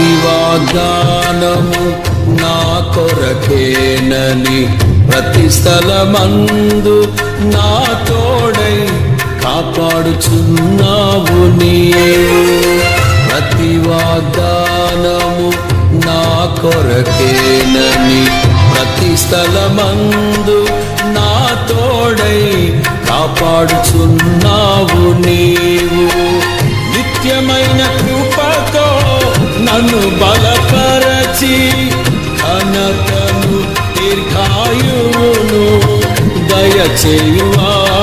ప్రతి వాగ్దానము నా కొరకేనని ప్రతి స్థలమందు నా తోడై కాపాడుచున్నావు నీవు. ప్రతి వాగ్దానము నా కొరకేనని ప్రతి స్థలమందు నా తోడై కాపాడుచున్నావు నీవు. నిత్యమైన కృపతో నన్ను బలపరచి ఘనతను దీర్ఘాయువును దయచేయువాడవు.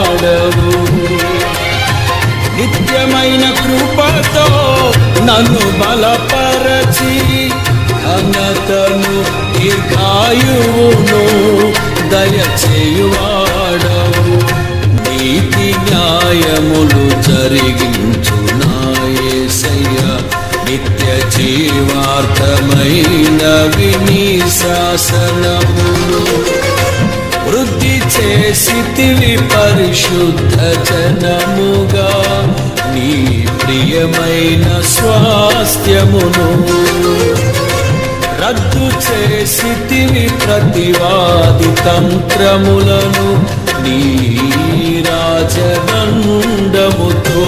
నిత్యమైన కృపతో నన్ను బలపరచి ఘనతను దీర్ఘాయువును దయచేయువాడవు. నీతి న్యాయములు జరిగించు నా యేసయ్యా, నిత్య జీవార్థమైనవి నీ శాసనములు. వృద్ధి చేసితివి పరిశుద్ధ జనముగా నీ ప్రియమైన స్వాస్థ్యమును. రద్దు చేసితివి ప్రతివాది తంత్రములను నీ రాజదండముతో.